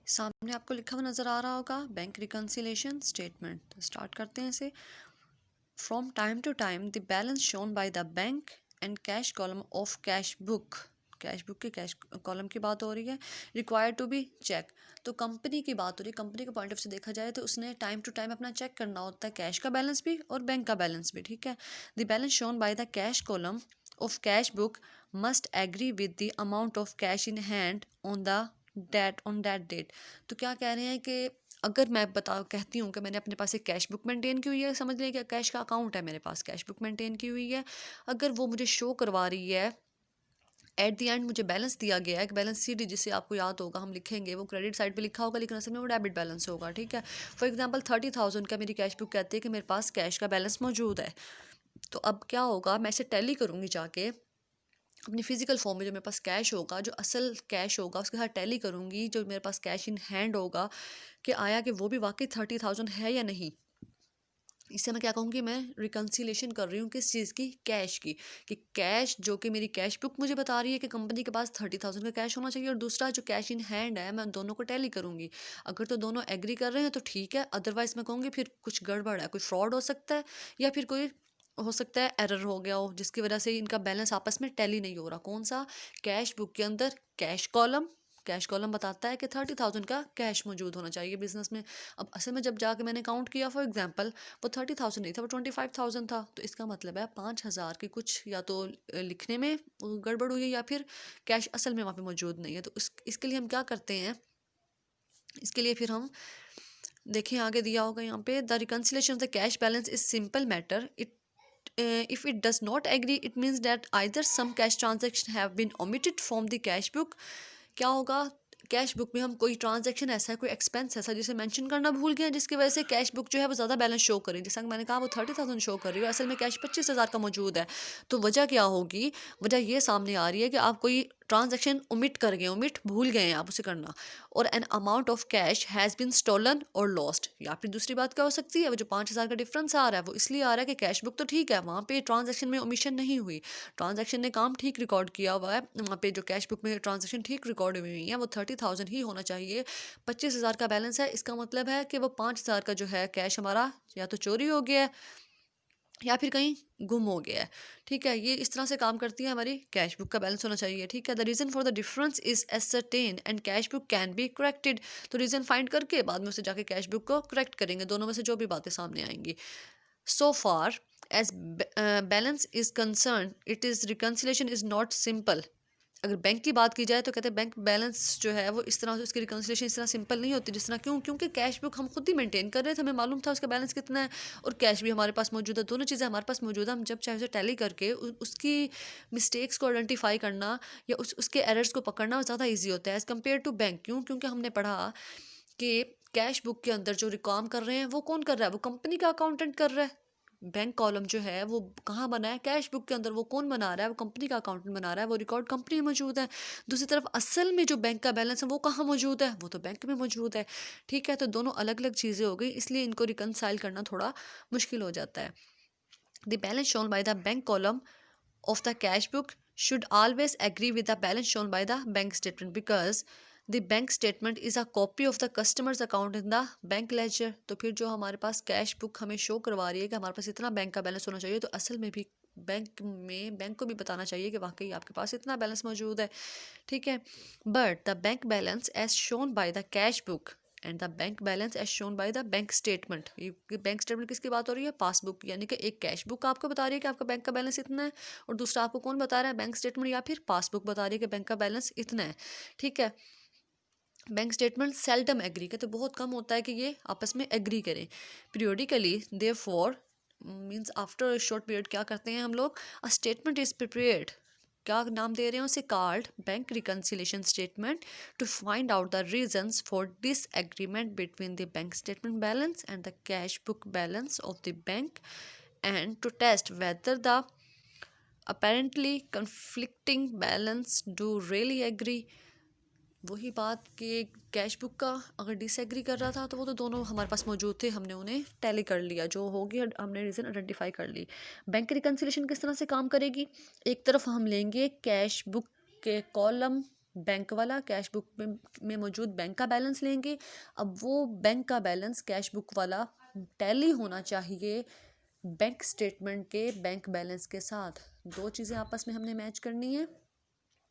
सामने आपको लिखा हुआ नज़र आ रहा होगा बैंक रिकन्सिलेशन स्टेटमेंट। तो स्टार्ट करते हैं इसे। From time to time the balance shown by the bank and cash column of cash book के कैश कॉलम की बात हो रही है। रिक्वायर्ड टू बी चेक, तो कंपनी की बात हो रही है। कंपनी के पॉइंट ऑफ से देखा जाए तो उसने टाइम टू टाइम अपना चेक करना होता है, कैश का बैलेंस भी और बैंक का बैलेंस भी। ठीक है। The balance shown by the cash column of cash book must agree with the amount of cash in hand on that date. तो क्या कह रहे हैं कि अगर मैं कहती हूँ कि मैंने अपने पास एक कैश बुक मेंटेन की हुई है, समझ लें कि कैश का अकाउंट है मेरे पास, कैश बुक मेंटेन की हुई है। अगर वो मुझे शो करवा रही है, एट द एंड मुझे बैलेंस दिया गया है, एक बैलेंस शीट जिसे आपको याद होगा हम लिखेंगे, वो क्रेडिट साइड पे लिखा होगा लेकिन असल में वो डेबिट बैलेंस होगा। ठीक है। फॉर एग्जांपल 30,000 का मेरी कैश बुक कहती है कि मेरे पास कैश का बैलेंस मौजूद है। तो अब क्या होगा, मैं इसे टैली करूँगी जाके अपनी फिजिकल फॉर्म में। जो मेरे पास कैश होगा, जो असल कैश होगा, उसके साथ टैली करूँगी जो मेरे पास कैश इन हैंड होगा कि आया कि वो भी वाकई 30,000 है या नहीं। इससे मैं क्या कहूँगी, मैं रिकन्सिलेशन कर रही हूँ किस चीज़ की, कैश की। कि कैश जो कि मेरी कैश बुक मुझे बता रही है कि कंपनी के पास 30,000 का कैश होना चाहिए, और दूसरा जो कैश इन हैंड है, मैं उन दोनों को टैली करूँगी। अगर तो दोनों एग्री कर रहे हैं तो ठीक है, अदरवाइज मैं कहूँगी फिर कुछ गड़बड़ है, कोई फ्रॉड हो सकता है, या फिर कोई हो सकता है एरर हो गया हो जिसकी वजह से इनका बैलेंस आपस में टैली नहीं हो रहा। कौन सा, कैश बुक के अंदर कैश कॉलम बताता है कि 30,000 का कैश मौजूद होना चाहिए बिजनेस में। अब असल में जब जाके मैंने काउंट किया, फॉर एग्जांपल वो 30,000 नहीं था, वो 25,000 था। तो इसका मतलब है 5,000 की कुछ या तो लिखने में गड़बड़ हुई है, या फिर कैश असल में वहाँ पे मौजूद नहीं है। तो इसके लिए हम क्या करते हैं, इसके लिए फिर हम देखें आगे दिया होगा यहाँ पे, the reconciliation of the cash balance is simple matter. It if it does not agree, it means that either some cash transaction have been omitted from the cash book। क्या होगा, कैश बुक में हम कोई transaction ऐसा है, कोई expense ऐसा जिसे मेंशन करना भूल गए हैं, जिसकी वजह से कैश बुक जो है वो ज़्यादा बैलेंस शो करें। जैसा कि मैंने कहा वो 30,000 शो कर रही है, असल में कैश 25,000 का मौजूद है। तो वजह क्या होगी, वजह ये सामने आ रही है कि आप कोई ट्रांजैक्शन ओमिट कर गए, ओमिट भूल गए हैं आप उसे करना, और an amount of cash has been stolen और लॉस्ट। या फिर दूसरी बात क्या हो सकती है, वो जो 5,000 का डिफरेंस आ रहा है वो इसलिए आ रहा है कि कैश बुक तो ठीक है, वहाँ पे ट्रांजैक्शन में ओमिशन नहीं हुई, ट्रांजैक्शन ने काम ठीक रिकॉर्ड किया हुआ है, वहाँ पे जो कैश बुक में ट्रांजैक्शन ठीक रिकॉर्ड हुई है वो 30,000 ही होना चाहिए। 25,000 का बैलेंस है, इसका मतलब है कि वो 5,000 का जो है कैश हमारा या तो चोरी हो गया है या फिर कहीं गुम हो गया है। ठीक है, ये इस तरह से काम करती है हमारी कैश बुक का बैलेंस होना चाहिए। ठीक है, the reason for the difference is ascertain and cash book can be corrected. तो रीज़न फाइंड करके बाद में उसे जाके कैश बुक को करेक्ट करेंगे, दोनों में से जो भी बातें सामने आएंगी। So far as balance is concern, it is reconciliation is not simple. अगर बैंक की बात की जाए तो कहते हैं बैंक बैलेंस जो है वो इस तरह से, उसकी रिकन्सिलेशन इस तरह सिंपल नहीं होती जिस तरह, क्योंकि कैश बुक हम खुद ही मेंटेन कर रहे थे, हमें मालूम था उसका बैलेंस कितना है, और कैश भी हमारे पास मौजूद है, दोनों चीज़ें हमारे पास मौजूद है। हम जब चाहे उसे टैली करके उसकी मिस्टेक्स को आइडेंटिफाई करना या उसके एरर्स को पकड़ना ज़्यादा ईजी होता है एज़ कम्पेयर टू बैंक। क्योंकि हमने पढ़ा कि कैश बुक के अंदर जो काम कर रहे हैं वो कौन कर रहा है, वो कंपनी का अकाउंटेंट कर रहा है। बैंक कॉलम जो है वो कहाँ बना है, कैश बुक के अंदर। वो कौन बना रहा है, वो कंपनी का अकाउंटेंट बना रहा है, वो रिकॉर्ड कंपनी में मौजूद है। दूसरी तरफ असल में जो बैंक का बैलेंस है वो कहाँ मौजूद है, वो तो बैंक में मौजूद है। ठीक है, तो दोनों अलग अलग चीज़ें हो गई, इसलिए इनको रिकनसाइल करना थोड़ा मुश्किल हो जाता है। The balance shown by the bank column of the cash book should always agree with the balance shown by the bank statement, because the bank statement is a copy of the customer's account in the bank ledger। तो फिर जो हमारे पास cash book हमें show करवा रही है कि हमारे पास इतना बैंक का बैलेंस होना चाहिए, तो असल में भी बैंक को भी बताना चाहिए कि वाकई आपके पास इतना बैलेंस मौजूद है। ठीक है, but the bank balance as shown by the cash book and the bank balance as shown by the bank statement. ये बैंक स्टेटमेंट किसकी बात हो रही है, पासबुक। यानी कि एक कैश बुक आपको बता रही है कि आपका बैंक का बैलेंस इतना है, और दूसरा आपको कौन बता रहा है, बैंक स्टेटमेंट या फिर पासबुक बता रही है कि बैंक का बैलेंस इतना है। ठीक है, बैंक स्टेटमेंट सेल्डम एग्री के, तो बहुत कम होता है कि ये आपस में एग्री करें। Periodically therefore means after a short period क्या करते हैं हम लोग, अ स्टेटमेंट इज प्रिपेयर्ड, क्या नाम दे रहे हैं उसे, कार्ड bank reconciliation statement, to find out the reasons for this agreement between the bank statement balance and the cash book balance of the bank, and to test whether the apparently conflicting balance do really agree। वही बात कि cash book का अगर disagree कर रहा था तो वो तो दोनों हमारे पास मौजूद थे, हमने उन्हें टैली कर लिया, जो होगी हमने रीज़न आइडेंटिफाई कर ली। बैंक रिकन्सिलेशन किस तरह से काम करेगी, एक तरफ हम लेंगे कैश बुक के कॉलम बैंक वाला कैश बुक में मौजूद बैंक का बैलेंस लेंगे। अब वो बैंक का बैलेंस कैश बुक वाला टैली होना चाहिए बैंक स्टेटमेंट के बैंक बैलेंस के साथ। दो चीज़ें आपस में हमने मैच करनी है,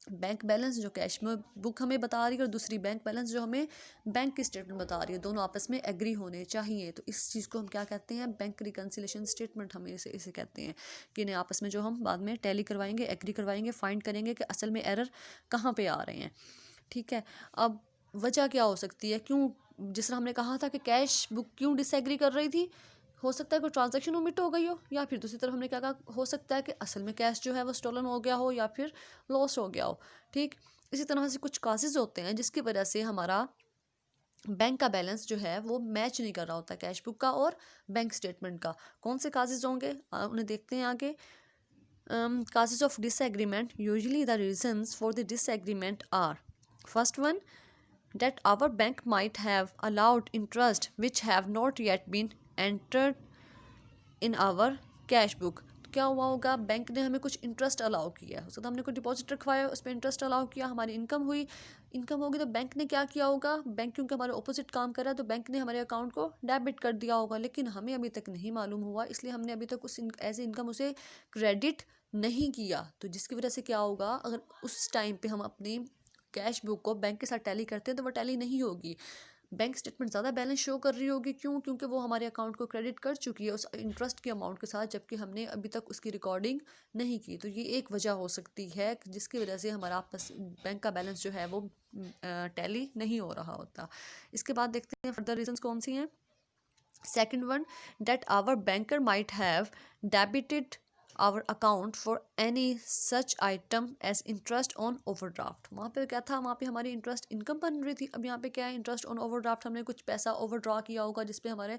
बैंक बैलेंस जो कैश में बुक हमें बता रही है और दूसरी बैंक बैलेंस जो हमें बैंक की स्टेटमेंट बता रही है, दोनों आपस में एग्री होने चाहिए। तो इस चीज़ को हम क्या कहते हैं, बैंक रिकन्सिलेशन स्टेटमेंट हम इसे कहते हैं कि इन्हें आपस में जो हम बाद में टैली करवाएंगे, एग्री करवाएंगे, फाइंड करेंगे कि असल में एरर कहाँ पे आ रहे हैं। ठीक है, अब वजह क्या हो सकती है, क्यों, जिस तरह हमने कहा था कि कैश बुक क्यों डिसएग्री कर रही थी, हो सकता है कोई ट्रांजैक्शन ओमिट हो गई हो, या फिर दूसरी तरफ हमने क्या कहा, हो सकता है कि असल में कैश जो है वो स्टोलन हो गया हो या फिर लॉस हो गया हो। ठीक, इसी तरह से कुछ काजेज होते हैं जिसकी वजह से हमारा बैंक का बैलेंस जो है वो मैच नहीं कर रहा होता कैश बुक का और बैंक स्टेटमेंट का। कौन से काजेज होंगे उन्हें देखते हैं आगे। causes of disagreement, usually the reasons for the disagreement are: first one, that our bank might have allowed interest which have not yet been entered in our cash book. क्या हुआ होगा, बैंक ने हमें कुछ इंटरेस्ट अलाउ किया, हो सकता है हमने कोई डिपॉजिट रखवाया, उस पर इंटरेस्ट अलाउ किया, हमारी इनकम हुई, इनकम होगी तो बैंक ने क्या किया होगा, बैंक क्योंकि हमारे ऑपोजिट काम कर रहा है तो बैंक ने हमारे अकाउंट को डेबिट कर दिया होगा, लेकिन हमें अभी तक नहीं मालूम हुआ, इसलिए हमने अभी तक उस एज ए इनकम उसे क्रेडिट नहीं किया। तो जिसकी वजह से क्या होगा, अगर उस टाइम पे हम अपनी कैश बुक को बैंक के साथ टैली करते हैं तो वो टैली नहीं होगी, बैंक स्टेटमेंट ज़्यादा बैलेंस शो कर रही होगी। क्यों, क्योंकि वो हमारे अकाउंट को क्रेडिट कर चुकी है उस इंटरेस्ट के अमाउंट के साथ, जबकि हमने अभी तक उसकी रिकॉर्डिंग नहीं की। तो ये एक वजह हो सकती है जिसकी वजह से हमारा आपस बैंक का बैलेंस जो है वो टैली नहीं हो रहा होता। इसके बाद देखते हैं फर्दर रीजंस कौन सी हैं। Second one, that our banker might have debited our account for any such item as interest on overdraft। वहाँ पे क्या था, वहाँ पे हमारी इंटरेस्ट इनकम बन रही थी, अब यहाँ पे क्या है, इंटरेस्ट ऑन ओवरड्राफ्ट, हमने कुछ पैसा ओवरड्रा किया होगा जिसपे हमारे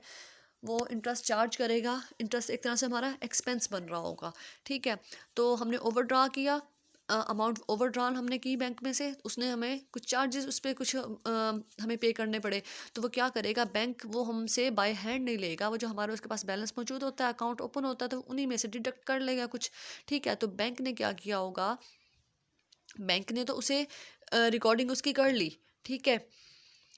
वो इंटरेस्ट चार्ज करेगा, इंटरेस्ट एक तरह से हमारा एक्सपेंस बन रहा होगा। ठीक है, तो हमने ओवरड्रा किया, अमाउंट ओवरड्रॉन हमने की बैंक में से, उसने हमें कुछ चार्जेस उस पर कुछ हमें पे करने पड़े, तो वो क्या करेगा, बैंक वो हमसे बाय हैंड नहीं लेगा, वो जो हमारे उसके पास बैलेंस मौजूद होता है, अकाउंट ओपन होता है, तो उन्हीं में से डिडक्ट कर लेगा कुछ। ठीक है, तो बैंक ने क्या किया होगा, बैंक ने तो उसे रिकॉर्डिंग उसकी कर ली। ठीक है,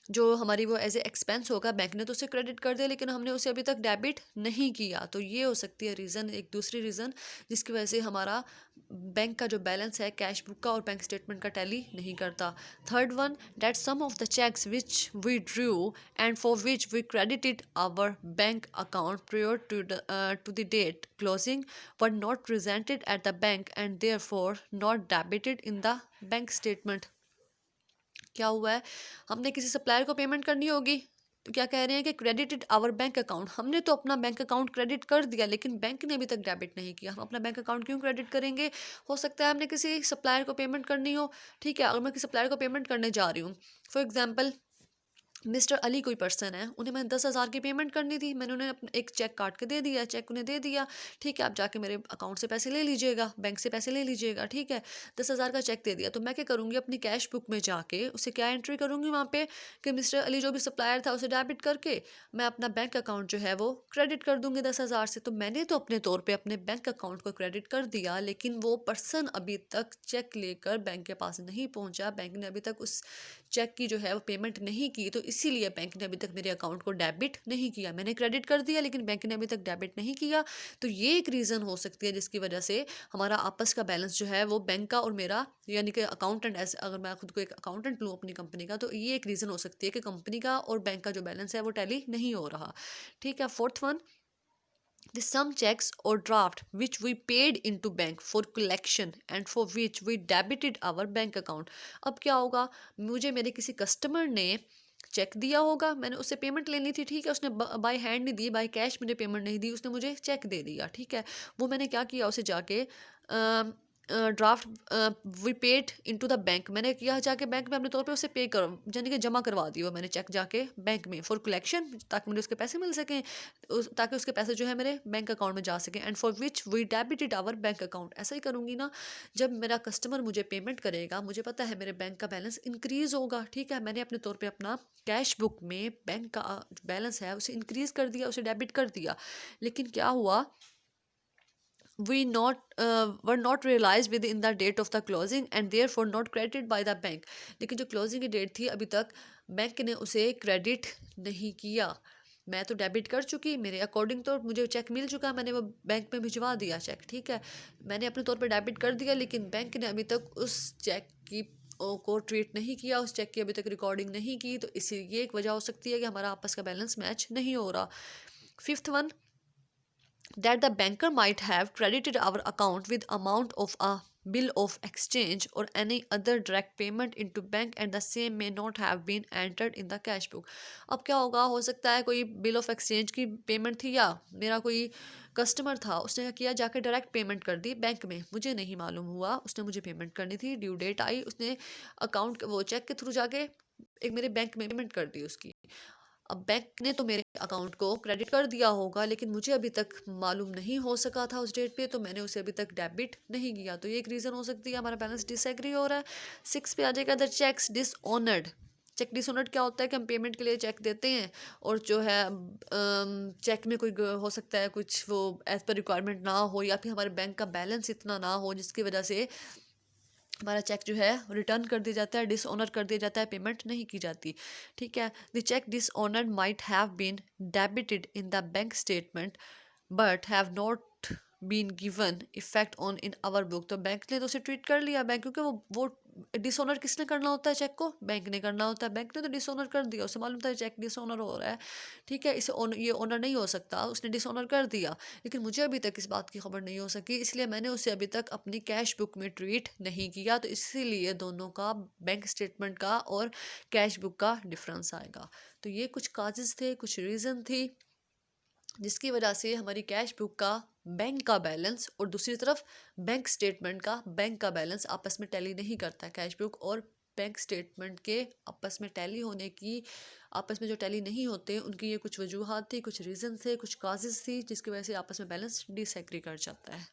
जो हमारी वो एज ए एक्सपेंस होगा बैंक ने तो उसे क्रेडिट कर दिया, लेकिन हमने उसे अभी तक डेबिट नहीं किया। तो ये हो सकती है रीज़न, एक दूसरी रीज़न जिसकी वजह से हमारा बैंक का जो बैलेंस है कैश बुक का और बैंक स्टेटमेंट का टैली नहीं करता। Third one, that some of the cheques which we drew and for which we credited our bank account prior to the date closing were not presented at the bank and therefore not debited in the bank statement। क्या हुआ है, हमने किसी supplier को payment करनी होगी, तो क्या कह रहे हैं कि क्रेडिटेड आवर बैंक अकाउंट, हमने तो अपना बैंक अकाउंट क्रेडिट कर दिया लेकिन बैंक ने अभी तक डेबिट नहीं किया। हम अपना बैंक अकाउंट क्यों क्रेडिट करेंगे, हो सकता है हमने किसी सप्लायर को पेमेंट करनी हो। ठीक है, अगर मैं किसी सप्लायर को पेमेंट करने जा रही हूँ, फॉर एग्जाम्पल मिस्टर अली कोई पर्सन है, उन्हें मैंने 10,000 की पेमेंट करनी थी, मैंने उन्हें अपना एक चेक काट के दे दिया, चेक उन्हें दे दिया। ठीक है, आप जाके मेरे अकाउंट से पैसे ले लीजिएगा, बैंक से पैसे ले लीजिएगा। ठीक है, 10,000 का चेक दे दिया, तो मैं क्या करूँगी, अपनी कैश बुक में जाके उसे क्या एंट्री करूँगी वहाँ पे कि मिस्टर अली जो भी सप्लायर था उसे डेबिट करके मैं अपना बैंक अकाउंट जो है वो क्रेडिट कर दूँगी 10,000 से। तो मैंने तो अपने तौर पर अपने बैंक अकाउंट को क्रेडिट कर दिया, लेकिन वो पर्सन अभी तक चेक लेकर बैंक के पास नहीं पहुँचा, बैंक ने अभी तक उस चेक की जो है वो पेमेंट नहीं की, तो इसीलिए बैंक ने अभी तक मेरे अकाउंट को डेबिट नहीं किया। मैंने क्रेडिट कर दिया लेकिन बैंक ने अभी तक डेबिट नहीं किया। तो ये एक रीज़न हो सकती है जिसकी वजह से हमारा आपस का बैलेंस जो है वो बैंक का और मेरा, यानी कि अकाउंटेंट, ऐसे अगर मैं खुद को एक अकाउंटेंट लूँ अपनी कंपनी का, तो ये एक रीज़न हो सकती है कि कंपनी का और बैंक का जो बैलेंस है वो टैली नहीं हो रहा। ठीक है, fourth one, the sum checks or draft which we paid into bank for collection and for which we debited our bank account। अब क्या होगा, मुझे मेरे किसी कस्टमर ने चेक दिया होगा, मैंने उससे पेमेंट लेनी थी। ठीक है, उसने बाय हैंड नहीं दी, बाय कैश मुझे पेमेंट नहीं दी, उसने मुझे चेक दे दिया। ठीक है, वो मैंने क्या किया, उसे जाके draft we paid into the bank, मैंने किया जाके बैंक में अपने तौर पे उसे पे कर, यानी कि जमा करवा दिया मैंने चेक जाके बैंक में फॉर कलेक्शन, ताकि मुझे उसके पैसे मिल सकें, ताकि उसके पैसे जो है मेरे बैंक अकाउंट में जा सकें, and for which we debited our bank account. ऐसा ही करूँगी ना, जब मेरा कस्टमर मुझे पेमेंट करेगा, मुझे पता है मेरे बैंक का बैलेंस इंक्रीज़ होगा। ठीक है, मैंने अपने तौर पर अपना कैश बुक में बैंक का बैलेंस है उसे इंक्रीज़ कर दिया, उसे डेबिट कर दिया, लेकिन क्या हुआ, were not realized within the date of the closing and therefore not credited by the bank। लेकिन जो क्लोजिंग की डेट थी अभी तक बैंक ने उसे क्रेडिट नहीं किया। मैं तो डेबिट कर चुकी, मेरे अकॉर्डिंग तो मुझे चेक मिल चुका, मैंने वो बैंक में भिजवा दिया चेक, ठीक है, मैंने अपने तौर पर डेबिट कर दिया, लेकिन बैंक ने अभी तक उस चेक की को ट्रीट नहीं किया, उस चेक की अभी तक रिकॉर्डिंग नहीं की, तो इसी ये एक वजह हो सकती है कि हमारा आपस का बैलेंस मैच नहीं हो रहा। Fifth one, that the banker might have credited our account with amount of a bill of exchange or any other direct payment into bank and the same may not have been entered in the cash book। अब क्या होगा, हो सकता है कोई bill of exchange की payment थी, या मेरा कोई कस्टमर था, उसने क्या किया, जाके डायरेक्ट पेमेंट कर दी बैंक में, मुझे नहीं मालूम हुआ, उसने मुझे पेमेंट करनी थी, ड्यू डेट आई, उसने अकाउंट वो चेक के थ्रू जाके एक मेरे बैंक में पेमेंट कर दी उसकी। अब बैंक ने तो मेरे अकाउंट को क्रेडिट कर दिया होगा, लेकिन मुझे अभी तक मालूम नहीं हो सका था उस डेट पे, तो मैंने उसे अभी तक डेबिट नहीं किया, तो ये एक रीज़न हो सकती है हमारा बैलेंस डिसएग्री हो रहा है। 6 पे आ जाएगा the cheques dishonoured. Cheque dishonoured क्या होता है कि हम पेमेंट के लिए चेक देते हैं और जो है चेक में कोई हो सकता है कुछ वो एज पर रिक्वायरमेंट ना हो, या फिर हमारे बैंक का बैलेंस इतना ना हो जिसकी वजह से हमारा चेक जो है रिटर्न कर दिया जाता है, डिसऑनर कर दिया जाता है, पेमेंट नहीं की जाती, ठीक है। The cheque dishonoured might have been debited in the bank statement but have not been given effect on in our book. तो बैंक ने तो उसे ट्रीट कर लिया, बैंक, क्योंकि वो डिसऑनर किसने करना होता है, चेक को बैंक ने करना होता है, बैंक ने तो डिसऑनर कर दिया, उसे मालूम था चेक डिसऑनर हो रहा है, ठीक है, इसे ये ऑनर नहीं हो सकता, उसने डिसऑनर कर दिया, लेकिन मुझे अभी तक इस बात की खबर नहीं हो सकी, इसलिए मैंने उसे अभी तक अपनी कैश बुक में ट्रीट नहीं किया, तो इसीलिए दोनों का बैंक स्टेटमेंट का और कैश बुक का डिफरेंस आएगा। तो ये कुछ काजेज़ थे, कुछ रीज़न थी जिसकी वजह से हमारी कैश बुक का बैंक का बैलेंस और दूसरी तरफ बैंक स्टेटमेंट का बैंक का बैलेंस आपस में टैली नहीं करता है। कैश बुक और बैंक स्टेटमेंट के आपस में टैली होने की, आपस में जो टैली नहीं होते उनकी ये कुछ वजूहात थी, कुछ रीज़न थे, कुछ काजेज़ थी जिसकी वजह से आपस में बैलेंस डिसएग्री कर जाता है।